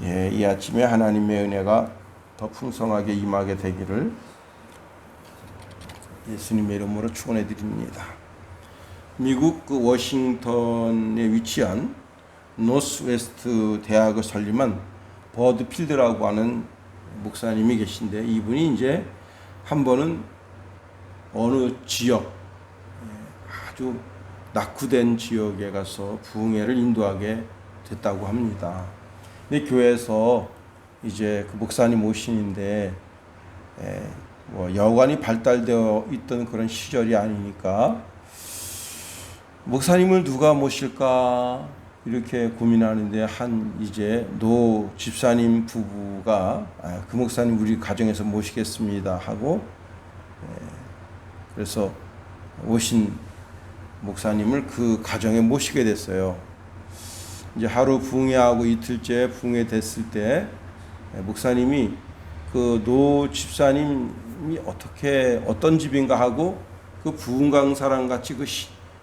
예, 이 아침에 하나님의 은혜가 더 풍성하게 임하게 되기를 예수님의 이름으로 축원해 드립니다. 미국 그 워싱턴에 위치한 노스웨스트 대학을 설립한 버드 필드라고 하는 목사님이 계신데, 이분이 이제 한 번은 어느 지역, 아주 낙후된 지역에 가서 부흥회를 인도하게 됐다고 합니다. 근데 교회에서 이제 그 목사님 오신인데 뭐 여관이 발달되어 있던 그런 시절이 아니니까 목사님을 누가 모실까 이렇게 고민하는데, 한 이제 노 집사님 부부가 그 목사님 우리 가정에서 모시겠습니다 하고, 그래서 오신 목사님을 그 가정에 모시게 됐어요. 이제 하루 부흥회하고 이틀째 부흥회 됐을 때 목사님이 그 노 집사님이 어떤 집인가 하고 그 부흥 강사랑 같이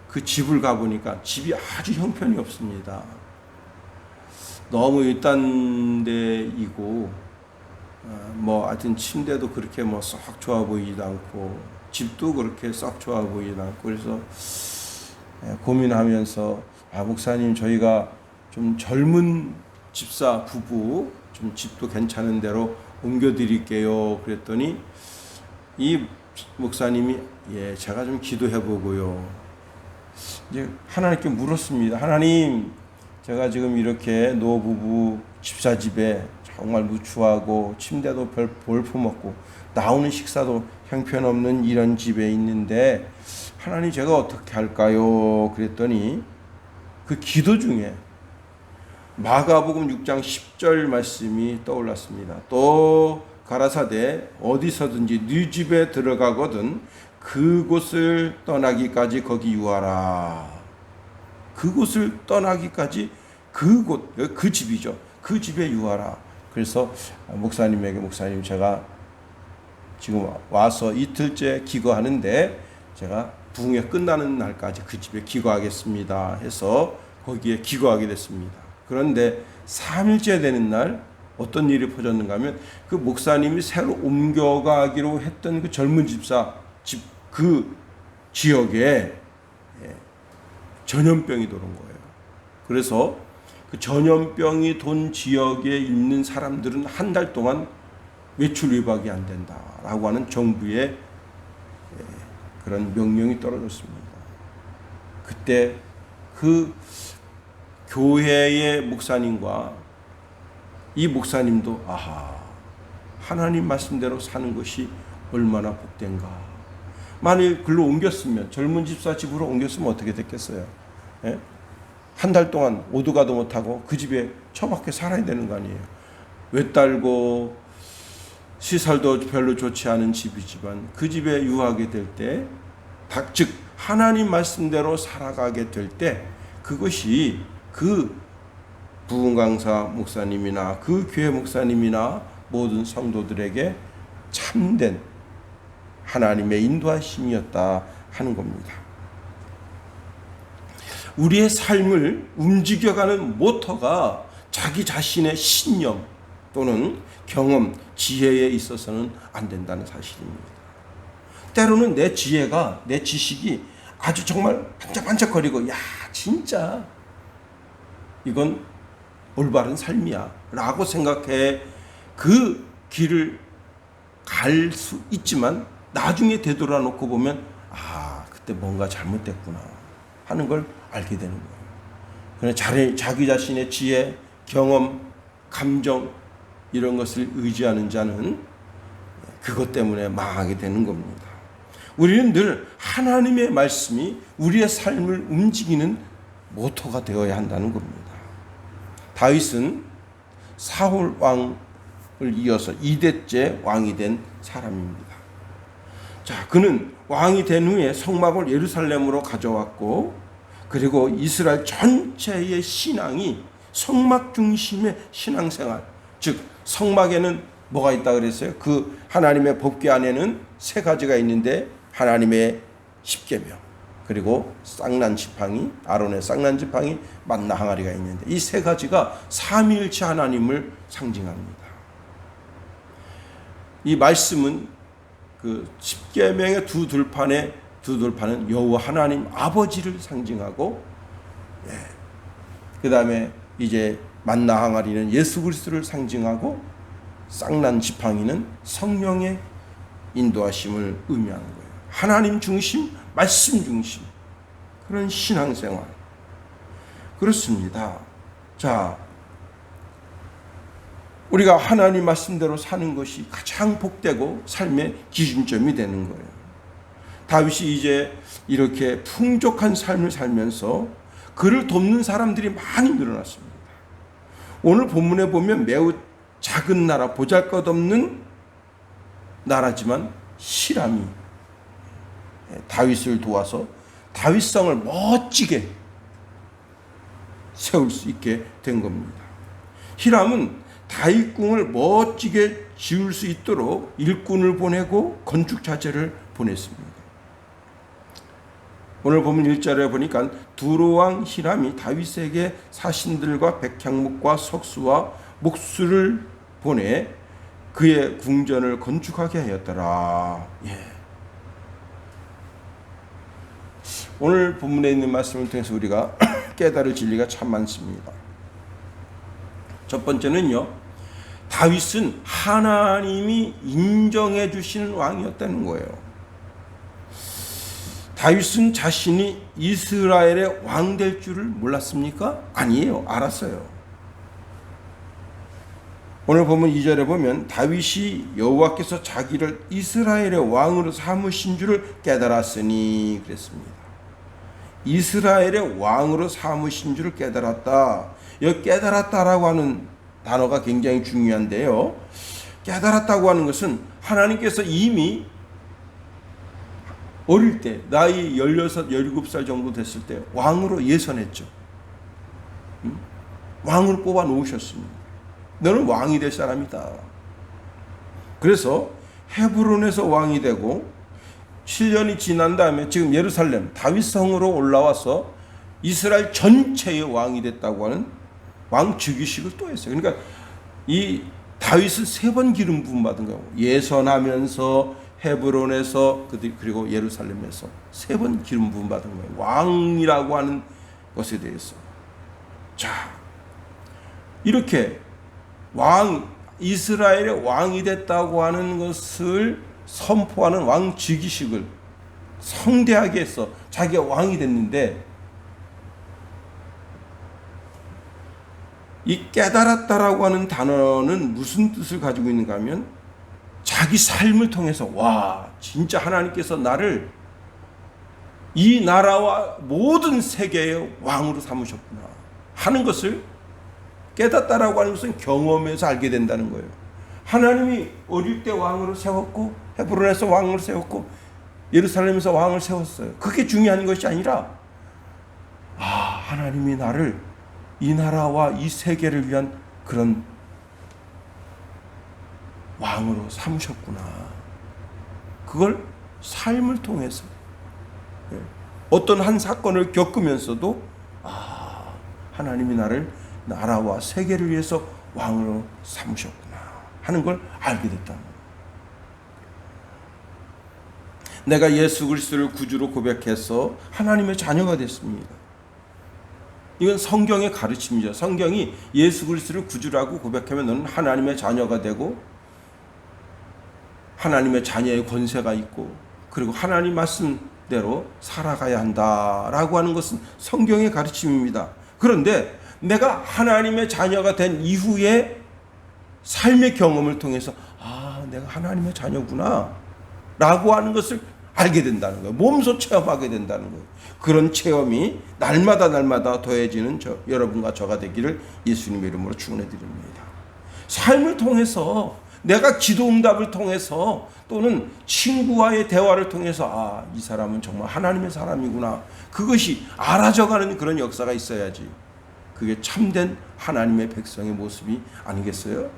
그 집을 가보니까 집이 아주 형편이 없습니다. 너무 일단 데이고 뭐 하여튼 침대도 그렇게 뭐 썩 좋아 보이지도 않고 집도 그렇게 썩 좋아 보이지도 않고, 그래서 고민하면서 목사님 저희가 좀 젊은 집사 부부 좀 집도 괜찮은 데로 옮겨드릴게요 그랬더니 이 목사님이 제가 좀 기도해 보고요. 이제 하나님께 물었습니다. 하나님, 제가 지금 이렇게 노부부 집사 집에 정말 누추하고 침대도 별 볼품없고 나오는 식사도 형편없는 이런 집에 있는데 하나님 제가 어떻게 할까요? 그랬더니 그 기도 중에 마가복음 6장 10절 말씀이 떠올랐습니다. 또 가라사대 어디서든지 네 집에 들어가거든 그곳을 떠나기까지 거기 유하라. 그곳을 떠나기까지 그 집이죠. 그 집에 유하라. 그래서 목사님에게, 목사님 제가 지금 와서 이틀째 기거하는데 제가 부흥회 끝나는 날까지 그 집에 기거하겠습니다 해서 거기에 기거하게 됐습니다. 그런데 3일째 되는 날 어떤 일이 퍼졌는가 하면, 그 목사님이 새로 옮겨가기로 했던 그 젊은 집사 집 그 지역에 전염병이 돌은 거예요. 그래서 그 전염병이 돈 지역에 있는 사람들은 한 달 동안 외출 위박이 안 된다라고 하는 정부의 그런 명령이 떨어졌습니다. 그때 그 교회의 목사님과 이 목사님도 하나님 말씀대로 사는 것이 얼마나 복된가. 만일 글로 옮겼으면, 젊은 집사 집으로 옮겼으면 어떻게 됐겠어요? 한 달 동안 오도 가도 못하고 그 집에 처박혀 살아야 되는 거 아니에요. 외딸고 시설도 별로 좋지 않은 집이지만 그 집에 유하게 될 때, 즉 하나님 말씀대로 살아가게 될 때, 그것이 그 부흥 강사 목사님이나 그 교회 목사님이나 모든 성도들에게 참된 하나님의 인도하심이었다 하는 겁니다. 우리의 삶을 움직여가는 모터가 자기 자신의 신념 또는 경험, 지혜에 있어서는 안 된다는 사실입니다. 때로는 내 지혜가, 내 지식이 아주 정말 반짝반짝거리고 진짜 이건 올바른 삶이야 라고 생각해 그 길을 갈 수 있지만, 나중에 되돌아 놓고 보면 그때 뭔가 잘못됐구나 하는 걸 알게 되는 거예요. 자기 자신의 지혜, 경험, 감정 이런 것을 의지하는 자는 그것 때문에 망하게 되는 겁니다. 우리는 늘 하나님의 말씀이 우리의 삶을 움직이는 모토가 되어야 한다는 겁니다. 다윗은 사울 왕을 이어서 2대째 왕이 된 사람입니다. 그는 왕이 된 후에 성막을 예루살렘으로 가져왔고, 그리고 이스라엘 전체의 신앙이 성막 중심의 신앙생활, 즉 성막에는 뭐가 있다 그랬어요? 그 하나님의 법궤 안에는 3가지가 있는데, 하나님의 십계명, 그리고 쌍난 지팡이, 아론의 쌍난 지팡이, 만나 항아리가 있는데 이 세 가지가 삼위일체 하나님을 상징합니다. 이 말씀은 그 십계명의 두 돌판은 여호와 하나님 아버지를 상징하고, 그 다음에 이제 만나 항아리는 예수 그리스도를 상징하고, 쌍난 지팡이는 성령의 인도하심을 의미하는 거예요. 하나님 중심, 말씀 중심, 그런 신앙생활. 그렇습니다. 자, 우리가 하나님 말씀대로 사는 것이 가장 복되고 삶의 기준점이 되는 거예요. 다윗이 이제 이렇게 풍족한 삶을 살면서 그를 돕는 사람들이 많이 늘어났습니다. 오늘 본문에 보면 매우 작은 나라, 보잘것없는 나라지만 히람이 다윗을 도와서 다윗성을 멋지게 세울 수 있게 된 겁니다. 히람은 다윗궁을 멋지게 지을 수 있도록 일꾼을 보내고 건축 자재를 보냈습니다. 오늘 보면 1절에 보니까 두로왕 히람이 다윗에게 사신들과 백향목과 석수와 목수를 보내 그의 궁전을 건축하게 하였더라. 오늘 본문에 있는 말씀을 통해서 우리가 깨달을 진리가 참 많습니다. 첫 번째는요, 다윗은 하나님이 인정해 주시는 왕이었다는 거예요. 다윗은 자신이 이스라엘의 왕 될 줄을 몰랐습니까? 아니에요. 알았어요. 오늘 보면 2절에 보면 다윗이 여호와께서 자기를 이스라엘의 왕으로 삼으신 줄을 깨달았으니 그랬습니다. 이스라엘의 왕으로 삼으신 줄을 깨달았다. 여기 깨달았다라고 하는 단어가 굉장히 중요한데요. 깨달았다고 하는 것은 하나님께서 이미 어릴 때 나이 16, 17살 정도 됐을 때 왕으로 예선했죠. 왕을 뽑아 놓으셨습니다. 너는 왕이 될 사람이다. 그래서 헤브론에서 왕이 되고 7년이 지난 다음에 지금 예루살렘 다윗성으로 올라와서 이스라엘 전체의 왕이 됐다고 하는 왕 즉위식을 또 했어요. 그러니까 이 다윗은 3번 기름 부음 받은 거예요. 예선하면서 헤브론에서 그리고 예루살렘에서 3번 기름 부음 받은 거예요. 왕이라고 하는 것에 대해서. 자, 이렇게 이스라엘의 왕이 됐다고 하는 것을 선포하는 왕 즉위식을 성대하게 해서 자기가 왕이 됐는데, 이 깨달았다라고 하는 단어는 무슨 뜻을 가지고 있는가 하면 자기 삶을 통해서 와, 진짜 하나님께서 나를 이 나라와 모든 세계의 왕으로 삼으셨구나 하는 것을 깨닫다라고 하는 것은 경험에서 알게 된다는 거예요. 하나님이 어릴 때 왕으로 세웠고 헤브론에서 왕을 세웠고 예루살렘에서 왕을 세웠어요. 그게 중요한 것이 아니라 하나님이 나를 이 나라와 이 세계를 위한 그런 왕으로 삼으셨구나. 그걸 삶을 통해서 어떤 한 사건을 겪으면서도 하나님이 나를 나라와 세계를 위해서 왕으로 삼으셨구나 하는 걸 알게 됐다는 거예요. 내가 예수 그리스도를 구주로 고백해서 하나님의 자녀가 됐습니다. 이건 성경의 가르침이죠. 성경이 예수 그리스도를 구주라고 고백하면 너는 하나님의 자녀가 되고 하나님의 자녀의 권세가 있고 그리고 하나님 말씀대로 살아가야 한다라고 하는 것은 성경의 가르침입니다. 그런데 내가 하나님의 자녀가 된 이후에 삶의 경험을 통해서 내가 하나님의 자녀구나 라고 하는 것을 알게 된다는 거예요. 몸소 체험하게 된다는 거예요. 그런 체험이 날마다 더해지는 여러분과 저가 되기를 예수님의 이름으로 축원해 드립니다. 삶을 통해서 내가 기도 응답을 통해서 또는 친구와의 대화를 통해서 이 사람은 정말 하나님의 사람이구나. 그것이 알아져가는 그런 역사가 있어야지. 그게 참된 하나님의 백성의 모습이 아니겠어요?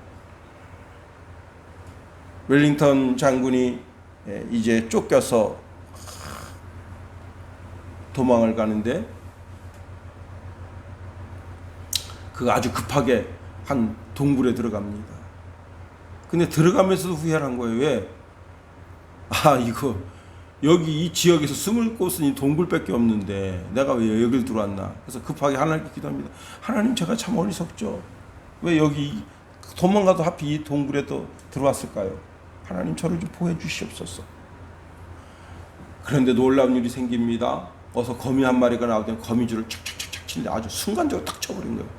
웰링턴 장군이 이제 쫓겨서 도망을 가는데 그 아주 급하게 한 동굴에 들어갑니다. 근데 들어가면서도 후회를 한 거예요. 왜? 이거 여기 이 지역에서 숨을 곳은 이 동굴밖에 없는데 내가 왜 여길 들어왔나. 그래서 급하게 하나님께 기도합니다. 하나님, 제가 참 어리석죠. 왜 여기 도망가도 하필 이 동굴에 또 들어왔을까요? 하나님, 저를 좀 보호해 주시옵소서. 그런데 놀라운 일이 생깁니다. 어서 거미 한 마리가 나오더니 거미줄을 척척척척 치는데 아주 순간적으로 딱 쳐버린 거예요.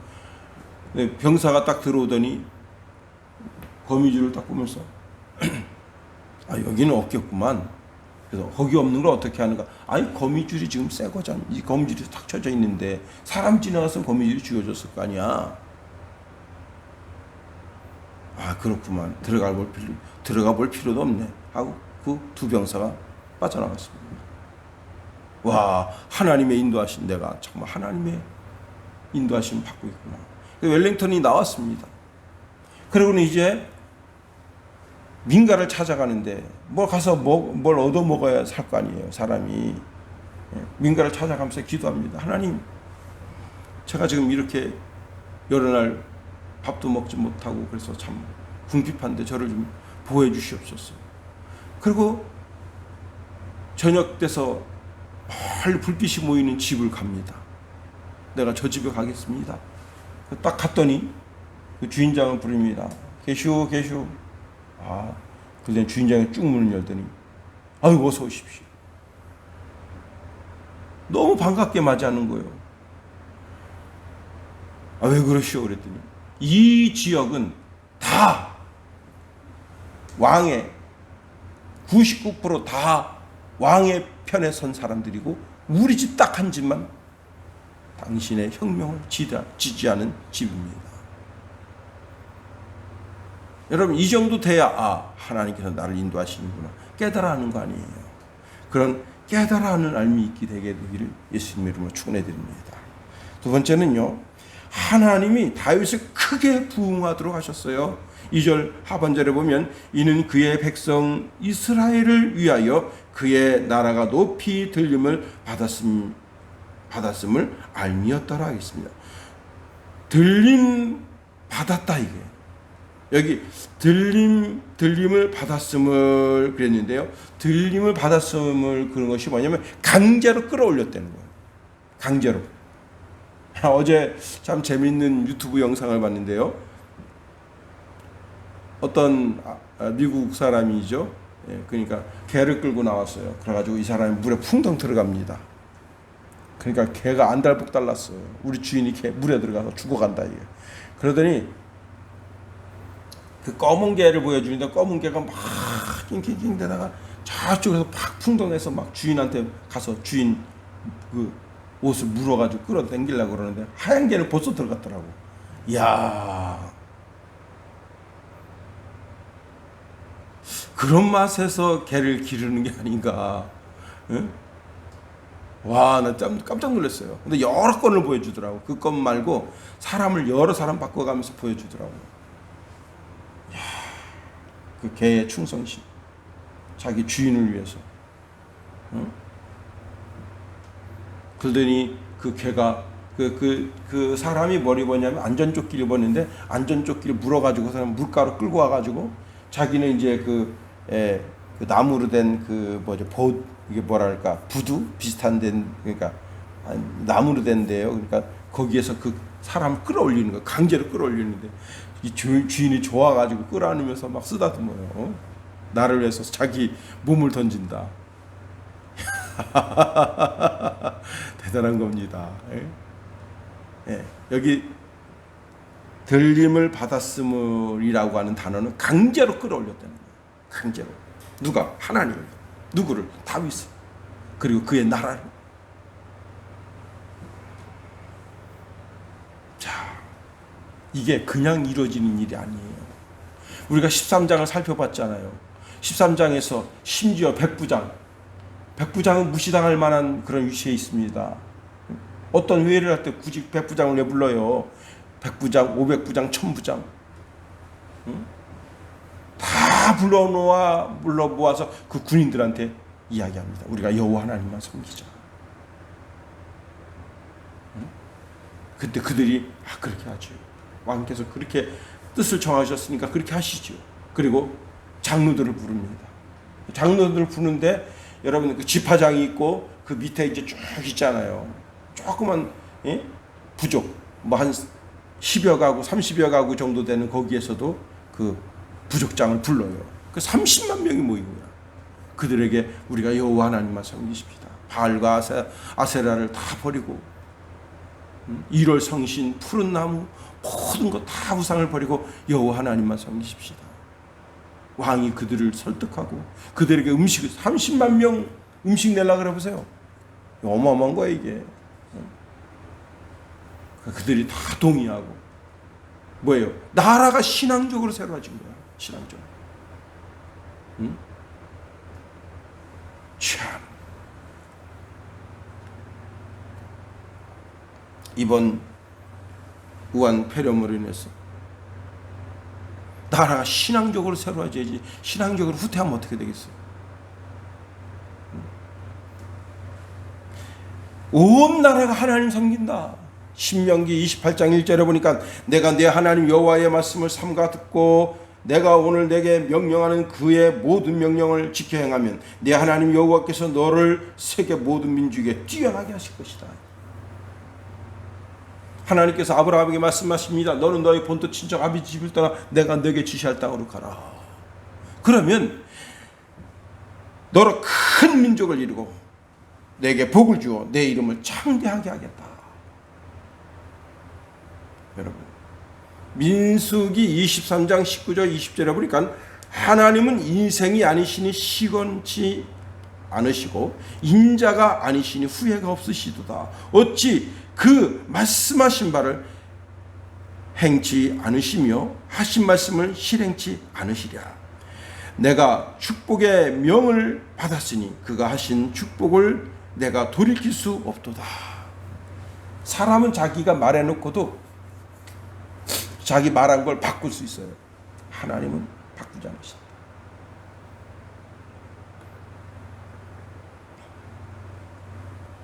근데 병사가 딱 들어오더니 거미줄을 딱 보면서 여기는 없겠구만. 그래서 거기 없는 걸 어떻게 하는가? 거미줄이 지금 새 거잖아. 이 거미줄이 탁 쳐져 있는데 사람 지나갔으면 거미줄이 죽여줬을 거 아니야. 그렇구만. 들어가 볼 필요도 없네 하고 그 두 병사가 빠져나갔습니다. 와, 하나님의 인도하신, 내가 정말 하나님의 인도하심 받고 있구나. 웰링턴이 나왔습니다. 그리고는 이제 민가를 찾아가는데 가서 뭘 얻어 먹어야 살 거 아니에요, 사람이. 민가를 찾아가면서 기도합니다. 하나님, 제가 지금 이렇게 여러 날 밥도 먹지 못하고 그래서 참 궁핍한데 저를 좀 보호해 주시옵소서. 그리고 저녁 돼서 멀리 불빛이 모이는 집을 갑니다. 내가 저 집에 가겠습니다. 딱 갔더니 그 주인장을 부릅니다. 계시오. 그때 주인장이 쭉 문을 열더니 어서 오십시오. 너무 반갑게 맞이하는 거예요. 왜 그러시오? 그랬더니 이 지역은 다 왕의 99% 다 왕의 편에 선 사람들이고 우리 집 딱 한 집만 당신의 혁명을 지지하는 집입니다. 여러분, 이 정도 돼야 하나님께서 나를 인도하시는구나 깨달아 하는 거 아니에요. 그런 깨달아 하는 알미 있게 되게 되기를 예수님의 이름으로 축원해 드립니다. 두 번째는요, 하나님이 다윗을 크게 부흥하도록 하셨어요. 2절 하반절에 보면 이는 그의 백성 이스라엘을 위하여 그의 나라가 높이 들림을 받았음을 알미였더라 하겠습니다. 들림 받았다, 이게. 여기 들림을 받았음을 그랬는데요. 들림을 받았음을 그런 것이 뭐냐면 강제로 끌어올렸다는 거예요. 강제로. 어제 참 재밌는 유튜브 영상을 봤는데요. 어떤 미국 사람이죠. 그러니까 개를 끌고 나왔어요. 그래가지고 이 사람이 물에 풍덩 들어갑니다. 그러니까 개가 안달복 달랐어요. 우리 주인이 개 물에 들어가서 죽어간다, 이게. 그러더니 그 검은 개를 보여주는데 검은 개가 막 낑낑낑대다가 저쪽에서 팍 풍덩해서 막 주인한테 가서 주인 그 옷을 물어가지고 끌어당기려고 그러는데 하얀 개는 벌써 들어갔더라고. 이야, 그런 맛에서 개를 기르는 게 아닌가. 응? 와, 나 깜짝 놀랐어요. 근데 여러 건을 보여주더라고. 그 건 말고 사람을 여러 사람 바꿔가면서 보여주더라고. 이야, 그 개의 충성심, 자기 주인을 위해서. 응? 그러더니 그 개가 그 사람이 뭘 입었냐면 안전조끼를 입었는데 안전조끼를 물어가지고 물가로 끌고 와가지고 자기는 이제 그 나무로 된 이게 뭐랄까 부두 비슷한 된, 그러니까 나무로 된 데요. 그러니까 거기에서 그 사람 끌어올리는 거, 강제로 끌어올리는데 이 주인이 좋아가지고 끌어안으면서 막 쓰다듬어요. 나를 위해서 자기 몸을 던진다. 대단한 겁니다. 여기 들림을 받았음이라고 하는 단어는 강제로 끌어올렸다는 거예요. 강제로. 누가? 하나님. 누구를? 다윗을. 그리고 그의 나라를. 자, 이게 그냥 이루어지는 일이 아니에요. 우리가 13장을 살펴봤잖아요. 13장에서 심지어 백부장은 무시당할 만한 그런 위치에 있습니다. 어떤 회의를 할 때 굳이 백부장을 왜 불러요? 백부장, 500부장, 1000부장. 응? 다 불러 모아서 그 군인들한테 이야기합니다. 우리가 여호와 하나님만 섬기자. 그때 그들이 그렇게 하죠. 왕께서 그렇게 뜻을 정하셨으니까 그렇게 하시죠. 그리고 장로들을 부릅니다. 장로들을 부르는데 여러분 그 지파장이 있고 그 밑에 이제 쭉 있잖아요. 조그만 부족 뭐 한 10여 가구 30여 가구 정도 되는 거기에서도 그 부족장을 불러요. 그 30만 명이 모인 거야. 그들에게 우리가 여호와 하나님만 섬기십시다. 바알과 아세라를 다 버리고 1월 성신 푸른 나무 모든 거 다 우상을 버리고 여호와 하나님만 섬기십시다. 왕이 그들을 설득하고 그들에게 음식을 30만 명 음식 내려고 그래 보세요. 어마어마한 거야 이게. 그들이 다 동의하고 뭐예요? 나라가 신앙적으로 새로워진 거야. 신앙적으로. 참 이번 우한 폐렴으로 인해서 나라가 신앙적으로 새로워져야지 신앙적으로 후퇴하면 어떻게 되겠어요? 온 나라가 하나님 섬긴다. 신명기 28장 1절에 보니까 내가 내 하나님 여호와의 말씀을 삼가 듣고 내가 오늘 내게 명령하는 그의 모든 명령을 지켜 행하면 내 하나님 여호와께서 너를 세계 모든 민족에 뛰어나게 하실 것이다. 하나님께서 아브라함에게 말씀하십니다. 너는 너의 본토 친척 아비 집을 떠나 내가 너에게 지시할 땅으로 가라. 그러면 너로 큰 민족을 이루고 내게 복을 주어 내 이름을 창대하게 하겠다. 여러분 민수기 23장 19절 20절에 보니까 하나님은 인생이 아니시니 시건치 않으시고 인자가 아니시니 후회가 없으시도다. 어찌 그 말씀하신 바를 행치 않으시며 하신 말씀을 실행치 않으시랴. 내가 축복의 명을 받았으니 그가 하신 축복을 내가 돌이킬 수 없도다. 사람은 자기가 말해놓고도 자기 말한 걸 바꿀 수 있어요. 하나님은 바꾸지 않으신다.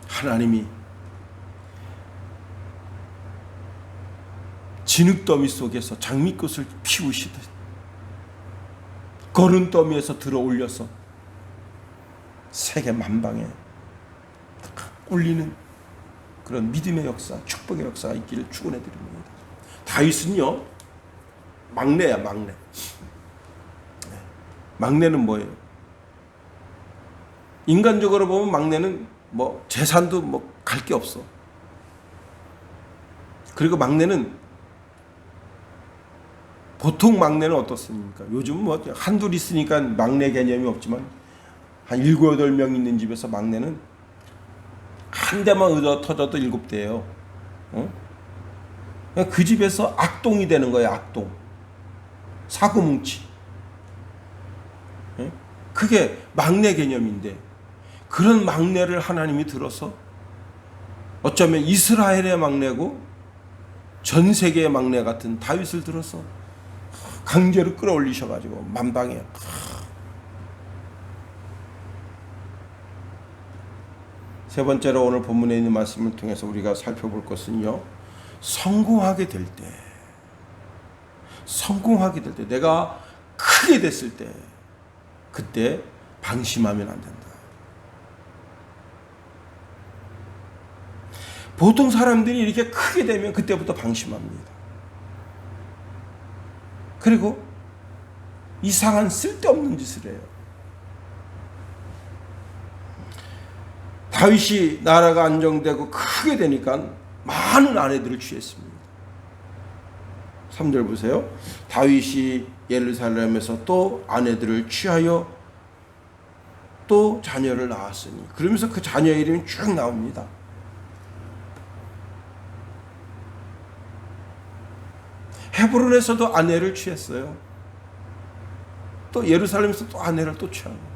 하나님이 진흙더미 속에서 장미꽃을 피우시듯 거름더미에서 들어 올려서 세계 만방에 울리는 그런 믿음의 역사, 축복의 역사가 있기를 축원해 드립니다. 다윗은요 막내야 막내. 막내는 뭐예요? 인간적으로 보면 막내는 뭐 재산도 뭐 갈 게 없어. 그리고 막내는 보통 막내는 어떻습니까? 요즘 뭐 한둘 있으니까 막내 개념이 없지만 한 7, 8명 있는 집에서 막내는 한 대만 얻어 터져도 7대예요. 그 집에서 악동이 되는 거예요. 악동. 사고뭉치. 그게 막내 개념인데 그런 막내를 하나님이 들어서 어쩌면 이스라엘의 막내고 전 세계의 막내 같은 다윗을 들어서 강제로 끌어올리셔가지고 만방에 세 번째로 오늘 본문에 있는 말씀을 통해서 우리가 살펴볼 것은요, 성공하게 될 때, 내가 크게 됐을 때, 그때 방심하면 안 된다. 보통 사람들이 이렇게 크게 되면 그때부터 방심합니다. 그리고 이상한 쓸데없는 짓을 해요. 다윗이 나라가 안정되고 크게 되니까 많은 아내들을 취했습니다. 3절 보세요. 다윗이 예루살렘에서 또 아내들을 취하여 또 자녀를 낳았으니, 그러면서 그 자녀 이름이 쭉 나옵니다. 헤브론에서도 아내를 취했어요. 또 예루살렘에서 또 아내를 또 취하고,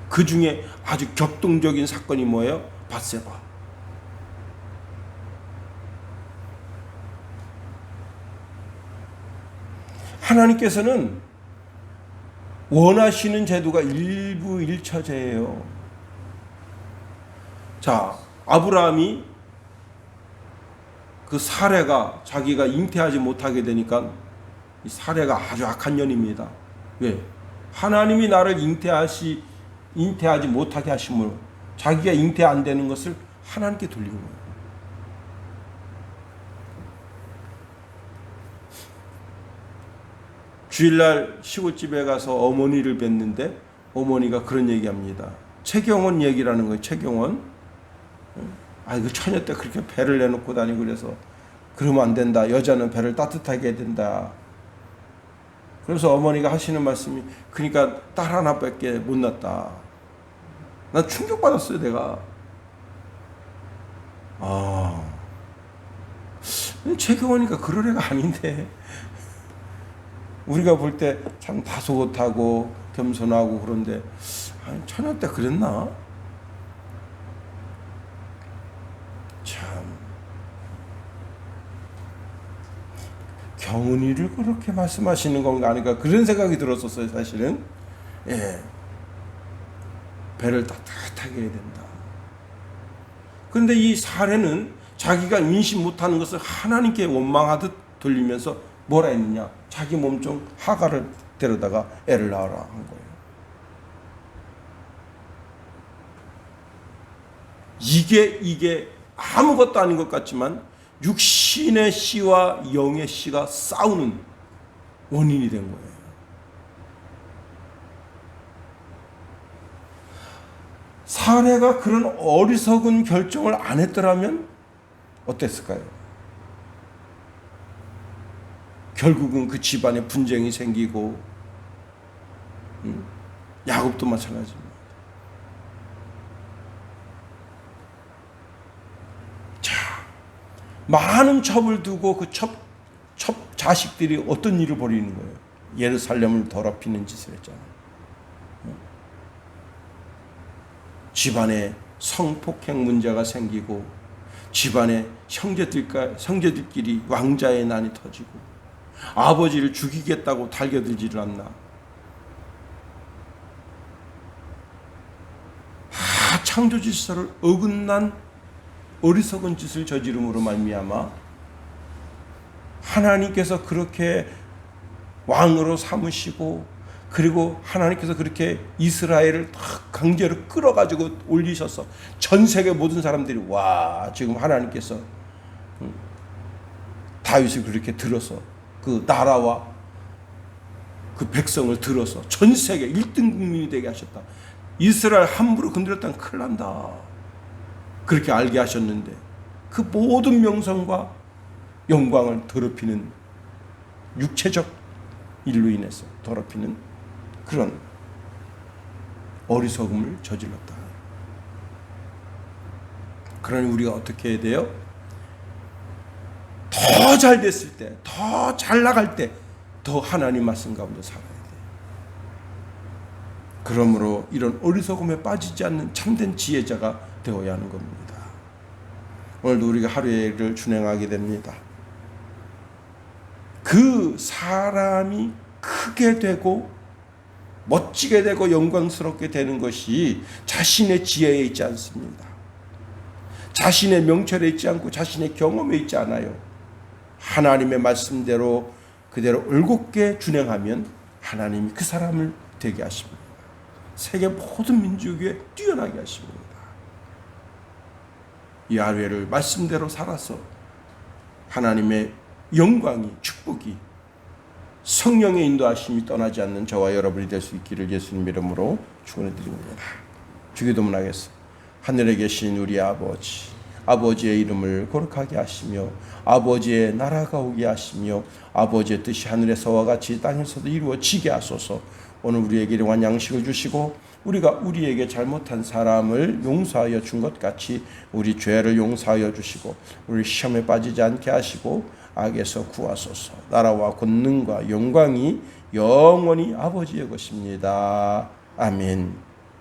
그 중에 아주 격동적인 사건이 뭐예요? 밧세바. 하나님께서는 원하시는 제도가 일부 일처제예요. 자, 아브라함이 그 사례가 자기가 잉태하지 못하게 되니까 이 사례가 아주 악한 년입니다. 왜? 하나님이 나를 잉태하지 못하게 하심으로 자기가 잉태 안 되는 것을 하나님께 돌리는 거예요. 주일날 시골집에 가서 어머니를 뵀는데 어머니가 그런 얘기합니다. 최경원 얘기라는 거예요. 최경원. 그 처녀 때 그렇게 배를 내놓고 다니고 그래서 그러면 안 된다. 여자는 배를 따뜻하게 해야 된다. 그래서 어머니가 하시는 말씀이 그러니까 딸 하나밖에 못 낳았다. 난 충격받았어요. 내가. 최경원이가 그럴 애가 아닌데 우리가 볼 때 참 다소곳하고 겸손하고 그런데 처녀 때 그랬나? 참 경은이를 그렇게 말씀하시는 건가 하니까 그런 생각이 들었었어요. 사실은. 예, 배를 따뜻하게 해야 된다. 그런데 이 사례는 자기가 임신 못하는 것을 하나님께 원망하듯 돌리면서 뭐라 했느냐? 자기 몸종 하가를 데려다가 애를 낳으라 한 거예요. 이게 아무것도 아닌 것 같지만 육신의 씨와 영의 씨가 싸우는 원인이 된 거예요. 사례가 그런 어리석은 결정을 안 했더라면 어땠을까요? 결국은 그 집안에 분쟁이 생기고 야곱도 마찬가지입니다. 자, 많은 첩을 두고 그 첩 자식들이 어떤 일을 벌이는 거예요? 예루살렘을 더럽히는 짓을 했잖아요. 집안에 성폭행 문제가 생기고 집안에 형제들끼리 왕자의 난이 터지고 아버지를 죽이겠다고 달겨들지를 않나. 창조 질서를 어긋난 어리석은 짓을 저지름으로 말미암아 하나님께서 그렇게 왕으로 삼으시고 그리고 하나님께서 그렇게 이스라엘을 딱 강제로 끌어가지고 올리셔서 전 세계 모든 사람들이 와 지금 하나님께서 다윗을 그렇게 들어서 그 나라와 그 백성을 들어서 전 세계 1등 국민이 되게 하셨다. 이스라엘 함부로 건드렸다면 큰일 난다. 그렇게 알게 하셨는데 그 모든 명성과 영광을 더럽히는 육체적 일로 인해서 더럽히는 그런 어리석음을 저질렀다. 그러니 우리가 어떻게 해야 돼요? 더 잘 됐을 때, 더 잘 나갈 때, 더 하나님 말씀 가운데 살아야 돼요. 그러므로 이런 어리석음에 빠지지 않는 참된 지혜자가 되어야 하는 겁니다. 오늘도 우리가 하루를 준행하게 됩니다. 그 사람이 크게 되고 멋지게 되고 영광스럽게 되는 것이 자신의 지혜에 있지 않습니다. 자신의 명철에 있지 않고 자신의 경험에 있지 않아요. 하나님의 말씀대로 그대로 올곧게 준행하면 하나님이 그 사람을 되게 하십니다. 세계 모든 민족 위에 뛰어나게 하십니다. 이 하루를 말씀대로 살아서 하나님의 영광이 축복이 성령의 인도하심이 떠나지 않는 저와 여러분이 될 수 있기를 예수님 이름으로 축원해드립니다. 주기도문하겠습니다. 하늘에 계신 우리 아버지, 아버지의 이름을 거룩하게 하시며 아버지의 나라가 오게 하시며 아버지의 뜻이 하늘에서와 같이 땅에서도 이루어지게 하소서. 오늘 우리에게 일용할 양식을 주시고 우리가 우리에게 잘못한 사람을 용서하여 준 것 같이 우리 죄를 용서하여 주시고 우리 시험에 빠지지 않게 하시고 악에서 구하소서. 나라와 권능과 영광이 영원히 아버지의 것입니다. 아멘.